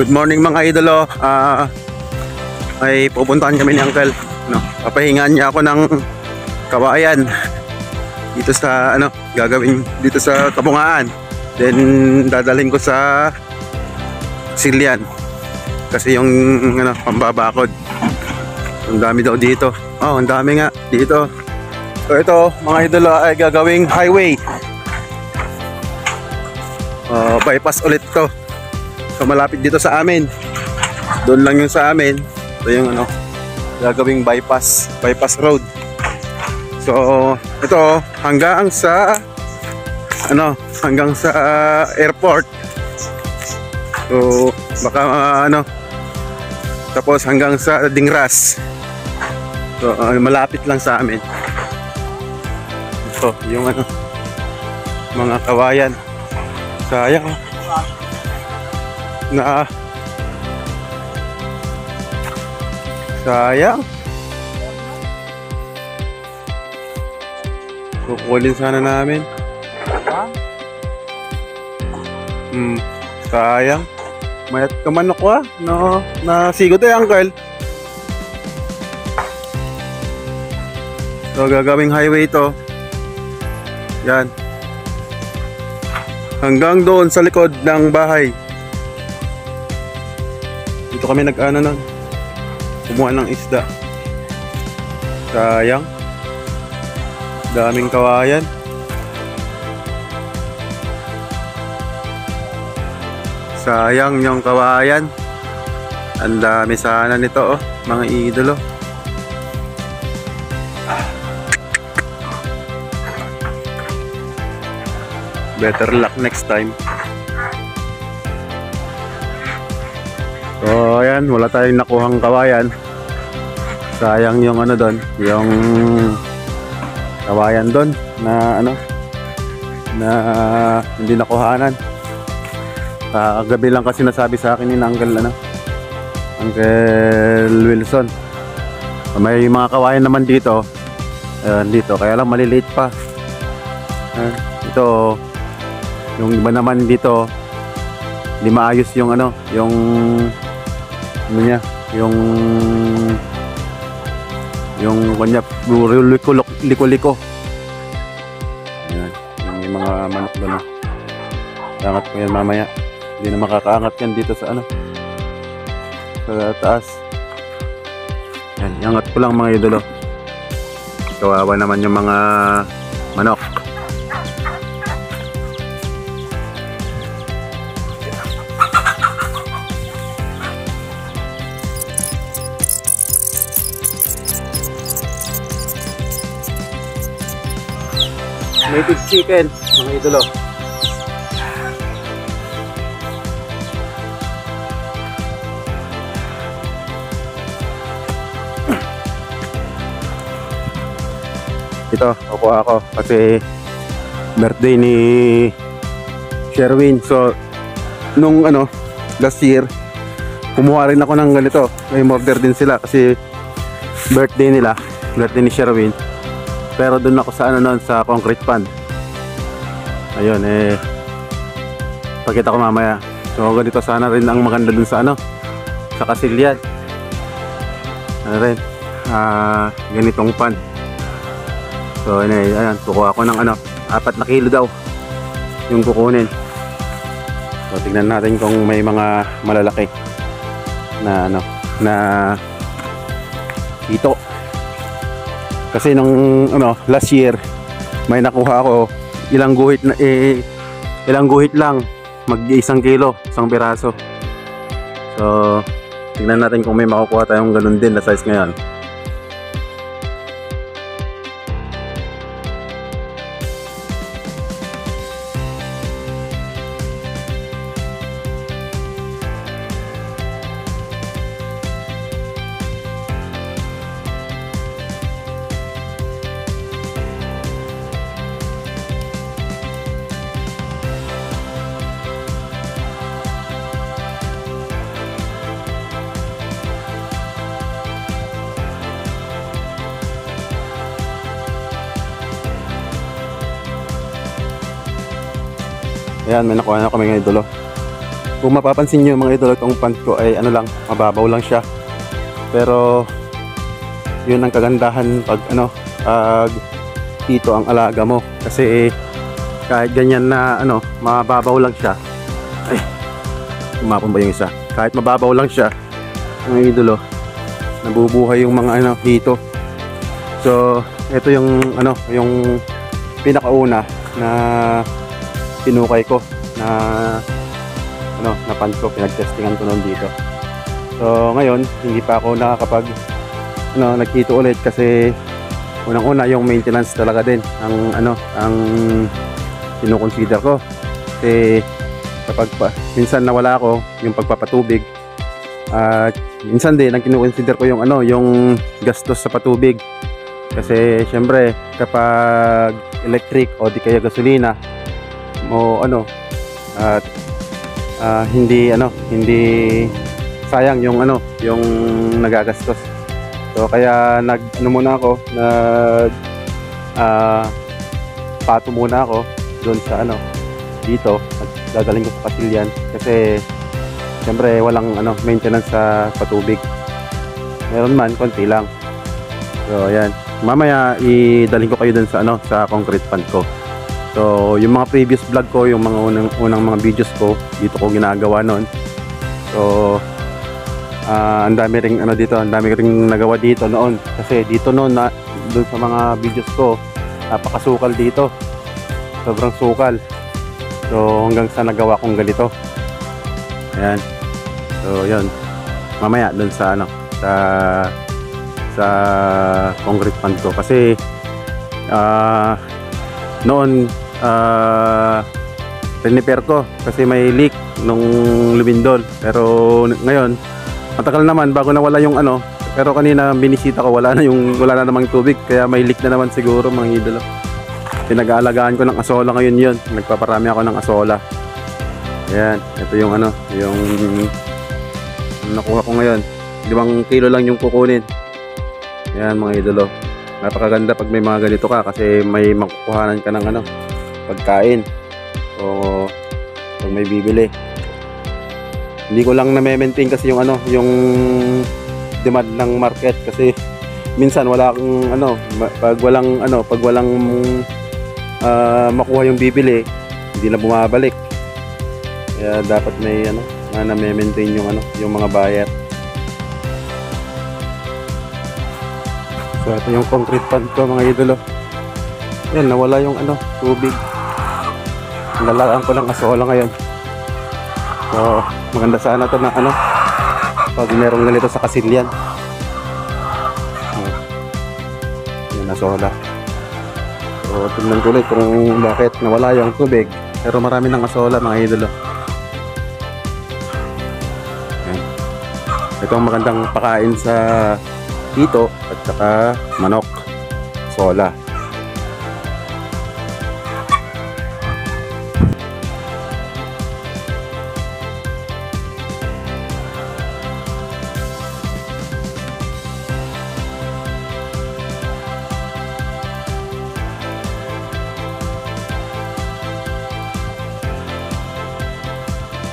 Good morning mga idolo. Ay pupuntahan kami ni Uncle. Papahingaan niya ako ng kawayan dito sa gagawin dito sa Kabungaan. Then dadalhin ko sa Silian. Kasi yung pambabakod. Ang dami daw dito. Ang dami nga dito. So ito mga idolo ay gagawing highway. Bypass ulit to. So malapit dito sa amin. Doon lang yung sa amin. Ito yung gagawing bypass road. So ito hanggang sa airport. So baka tapos hanggang sa Dingras. So malapit lang sa amin. So yung mga kawayan. Sayang na sayang. Kukulin sana namin. Sayang. Mayat ka manok ko nasigo to Uncle. So gagawing highway to. Yan. Hanggang doon sa likod ng bahay. Dito kami kumuha ng isda. Sayang. Daming kawayan. Sayang yung kawayan. Ang dami sana nito mga idolo. Better luck next time. So ayan, wala tayong nakuhang kawayan. Sayang yung doon, yung kawayan doon na hindi nakuhanan. Kagabi lang kasi nasabi sa akin ni Uncle Wilson. May mga kawayan naman dito. Dito kaya lang maliliit pa. Ito yung iba naman dito hindi maayos yung kanya liko-liko. Ayan, may mga manok doon. Angat ko yan mamaya. Hindi na makakaangat yan dito sa sa taas. Ayan, iangat ko lang mga idolo. Kawawa naman yung mga manok. Native chicken, mga idolo. Ito, kukuha ako kasi birthday ni Sherwin. So nung last year kumuha rin ako ng ganito. May order din sila kasi birthday ni Sherwin. Pero doon ako sa sa concrete pan. Ayun pakita ko mamaya. So ganito sana rin ang maganda dun sa sa Kasilyan. Ganitong pan. So ayan, kukuha ko ng 4 na kilo daw yung kukunin. So tingnan natin kung may mga malalaki na ito. Kasi nung last year may nakuha ako ilang guhit lang, mag-1 kilo, 1 piraso. So tingnan natin kung may makukuha tayong ganun din na size ngayon. Ayan, may nakuha na kami ng idolo. Kung mapapansin nyo mga idol, itong pant ko ay ano lang, mababaw lang siya. Pero yun ang kagandahan pag ano, pag dito ang alaga mo. Kasi kahit ganyan na ano, mababaw lang siya. Ay, umapon ba yung isa? Kahit mababaw lang siya, mga idol, nabubuhay yung mga ano dito. So ito yung ano, yung pinakauna na pinukay ko na ano, na pant ko, pinag-testingan ko noon dito. So ngayon hindi pa ako nakakapag ano, nagkito ulit kasi unang-una yung maintenance talaga din ang ano, ang kino-consider ko. Kasi kapag minsan nawala ako yung pagpapatubig, at minsan din ang kino-consider ko yung ano, yung gastos sa patubig. Kasi syempre kapag electric o di kaya gasolina mo ano, at hindi ano, hindi sayang yung ano, yung nagagastos. So kaya nag ano muna ako, nag pato muna ako doon sa ano, dito at dadaling ko sa Kasilyan kasi syempre walang ano, maintenance sa patubig. Meron man, konti lang. So ayan, mamaya idalhin ko kayo doon sa ano, sa concrete pant ko. So yung mga previous vlog ko, yung mga unang mga videos ko, dito ko ginagawa noon. So ang dami ring ano dito, ang dami ring nagawa dito noon. Kasi dito noon na doon sa mga videos ko, napakasukal dito. Sobrang sukal. So hanggang sa nagawa kong ganito. Ayan. So yun. Mamaya doon sa ano, sa concrete pant ko kasi noon repair ko kasi may leak nung lumindol, pero ngayon matagal naman bago nawala yung ano, pero kanina binisita ko, wala na namang tubig, kaya may leak na naman siguro mga idolo. Pinag-aalagaan ko ng asola ngayon, yun nagpaparami ako ng asola. Ayan, ito yung ano, yung nakuha ko ngayon, 5 kilo lang yung kukunin. Ayan mga idolo, napakaganda pag may mga ganito ka kasi may makukuhanan ka ng ano, pagkain o pag may bibili. Hindi ko lang na-maintain kasi yung ano, yung demand ng market kasi minsan wala akong ano, pag walang makuha yung bibili, hindi na bumabalik. Kaya dapat may ano, na-maintain yung ano, yung mga buyer. So ito yung concrete pant ko mga idolo. Yan, nawala yung ano, tubig. Nalalaan ko ng asola ngayon. So maganda sana to na ano, pag merong ganito sa Kasilyan. Yan, asola. So tingnan ko ulit kung bakit nawala yung tubig. Pero marami ng asola mga idolo. Yan. Ito ang magandang pakain sa dito at saka manok, sola.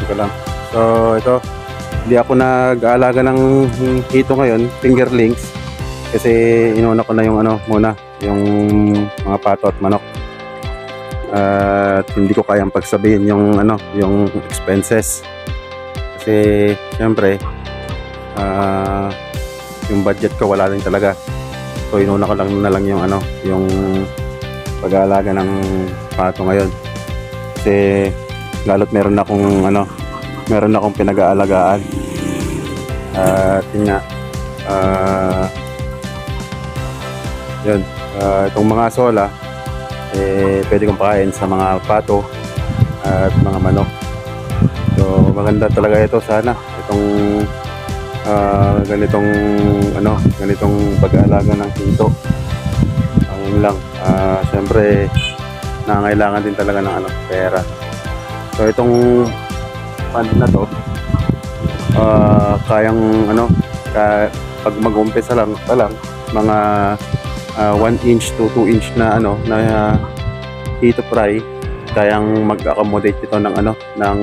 Ito lang. So ito, hindi ako nag-aalaga ng hito ngayon, fingerlings, kasi inuna ko na yung ano muna, yung mga pato at manok. At hindi ko kayang pagsabihin yung ano, yung expenses. Kasi syempre yung budget ko wala rin talaga. So inuna ko lang na lang yung ano, yung pag-aalaga ng pato ngayon. Kasi lalo't meron akong pinag-aalagaan. At yun nga, yun, itong mga sola pwede kong pakain sa mga pato at mga manok. So maganda talaga ito, sana itong ganitong pag-aalaga ng hito. Ang lang, syempre nangangailangan din talaga ng ano, pera. So itong pant na to, kayang ano, pag mag-umpisa lang pa lang, mga 1 inch to 2 inch na ano, na hito fry, kayang mag-accommodate ito ng ano, ng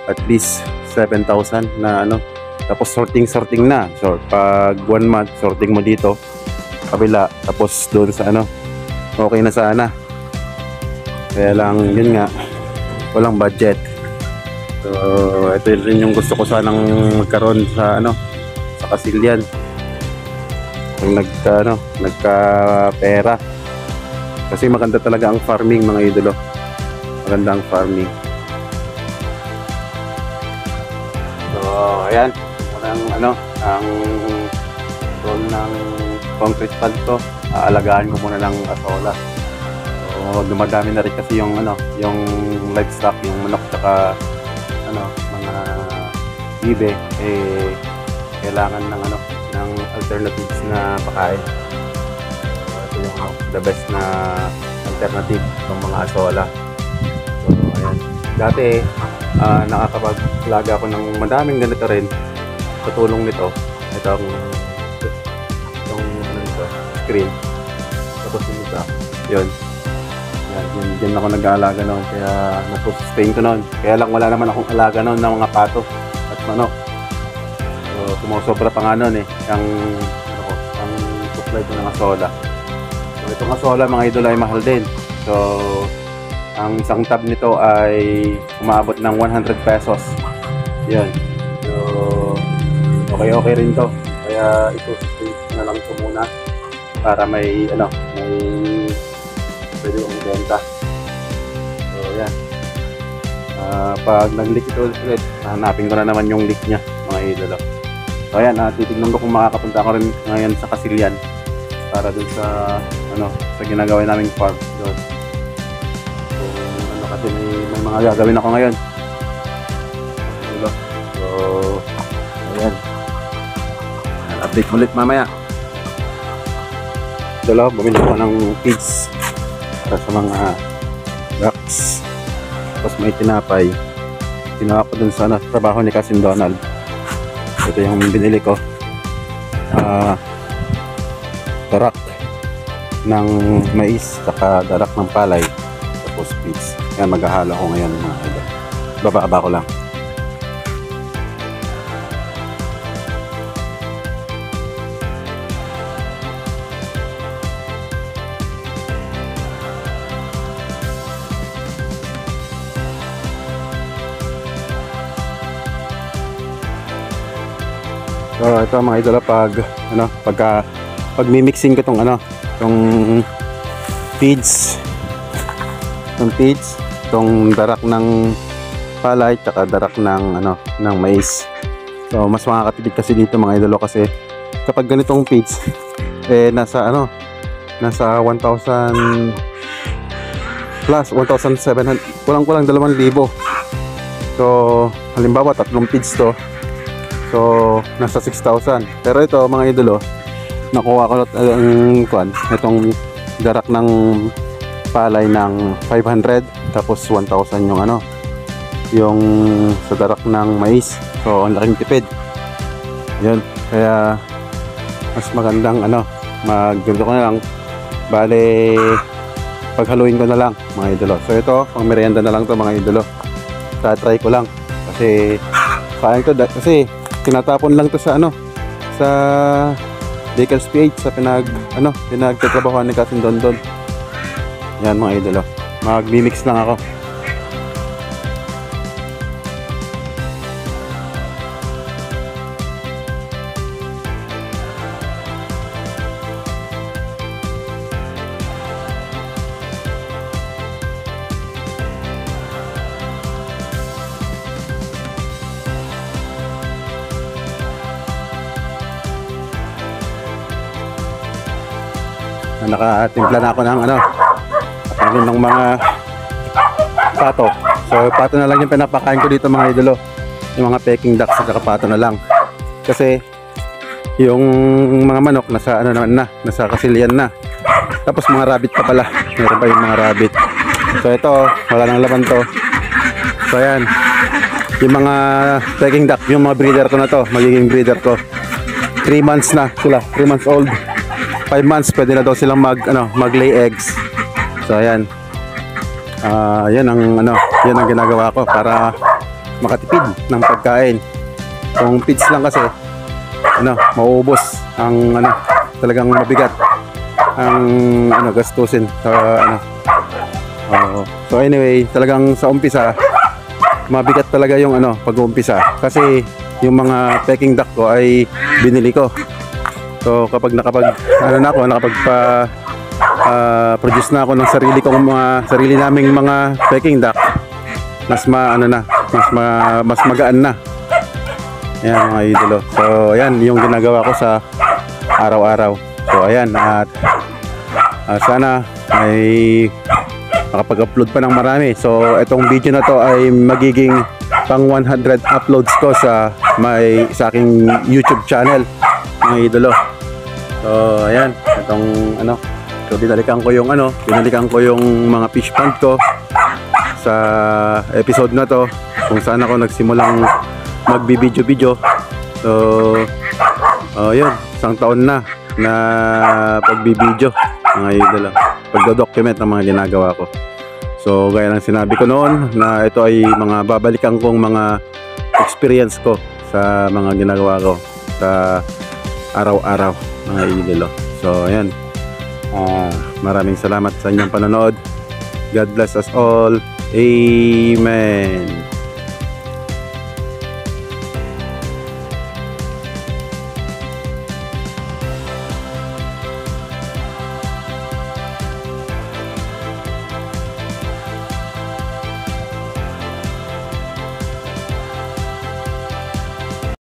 at least 7,000 na ano. Tapos sorting na. So pag 1 month sorting mo dito kabila, tapos doon sa ano, okay na sana. Kaya lang yun nga, walang budget. So ito rin yung gusto ko sanang magkaroon sa ano, sa Kasilyan. Kung nagka pera. Kasi maganda talaga ang farming, mga idolo. Maganda ang farming. So ayan, ang roll ng concrete pad to, aalagaan ko muna ng asola. So dumadami na rin kasi yung yung livestock, yung manok tsaka mga bibe, kailangan ng ng alternatives na pakain. So ito yung the best na alternative ng mga asola. So ayan, dati nakakapaglaga ako ng madaming ganito rin sa tulong nito. Itong screen, tapos yung isa yun, yan ako nag-aalaga noon, kaya nag-sustain ko noon. Kaya lang wala naman akong alaga noon ng mga pato at manok. So sumusobra pa nga noon ang supply ko ng asola. So itong asola, mga idol, ay mahal din. So ang isang tab nito ay umaabot ng 100 pesos. Yan. So okay rin to. Kaya ito na lang ito muna para may pwede kong benta. So yan. Pag nag-leak ito ulit, hanapin ko na naman yung leak niya, mga idolo. So ayan, titignan ko kung makakapunta ko rin ngayon sa Kasilyan para dun sa sa ginagawa naming farm doon. So kasi may mga gagawin ako ngayon. So ayan, update ulit mamaya. Bumili ko ng feeds para sa mga ducks. Tapos may tinapay. Ginawa ko dun sa trabaho ni Cousin Donald. Ito yung binili ko. Darak ng mais, saka darak ng palay, tapos feeds. Kaya maghahalo ko ngayon, mga idol. Bababa ko lang. So ito, mga idol, pag mimixing ko tong feeds, tong darak ng palay tsaka darak ng ng mais. So mas makakatipid kasi dito, mga idol, kasi kapag ganitong feeds nasa 1,000 plus, 1,700, kulang 2,000. So halimbawa 3 feeds to, so nasa 6,000. Pero ito, mga idolo, nakuha ko itong darak ng palay ng 500, tapos 1,000 yung sa darak ng mais. So ang laking tipid yun. Kaya mas magandang ganito ko na lang, bale paghaluin ko na lang, mga idolo. So ito, pang merienda na lang to, mga idolo. Try ko lang kasi sayang to, kasi tinatapon lang to sa sa Baker's PH, sa pinagtatrabahoan ni Cousin Dondon. Yan, mga idolo, mag-mimix lang ako. Nakatimpla na ako ng mga pato. So pato na lang yung pinapakain ko dito, mga idolo. Yung mga peking ducks at pato na lang. Kasi yung mga manok nasa nasa Kasilyan na. Tapos mga rabbit pa pala. Meron pa yung mga rabbit. So ito, wala nang laman to. So ayan, yung mga peking duck, yung mga breeder ko na to, magiging breeder ko. 3 months na sila, 3 months old. 5 months pwede na daw silang mag-lay eggs. So ayan. Yan ang ginagawa ko para makatipid ng pagkain. Kung feeds lang kasi mauubos ang talagang mabigat ang gastusin sa so anyway, talagang sa umpisa mabigat talaga yung pag-uumpisa kasi yung mga peking duck ko ay binili ko. So kapag nakapag produce na ako ng sarili naming mga peking duck, mas magaan na. Ayan mga idolo. So ayan yung ginagawa ko sa araw-araw. So ayan, at sana ay makapag-upload pa ng marami. So itong video na to ay magiging pang 100 uploads ko sa aking YouTube channel mga idolo. So ayan, itong so binalikan ko yung mga fish pond ko sa episode na to kung saan ako nagsimulang magbibideo. So yun, isang taon na pagbibideo mga idolo, pagdo-document ng mga ginagawa ko. So gaya ng sinabi ko noon na ito ay mga babalikan kong mga experience ko sa mga ginagawa ko sa araw-araw mga idolo. So ayan, maraming salamat sa inyong panonood. God bless us all. Amen.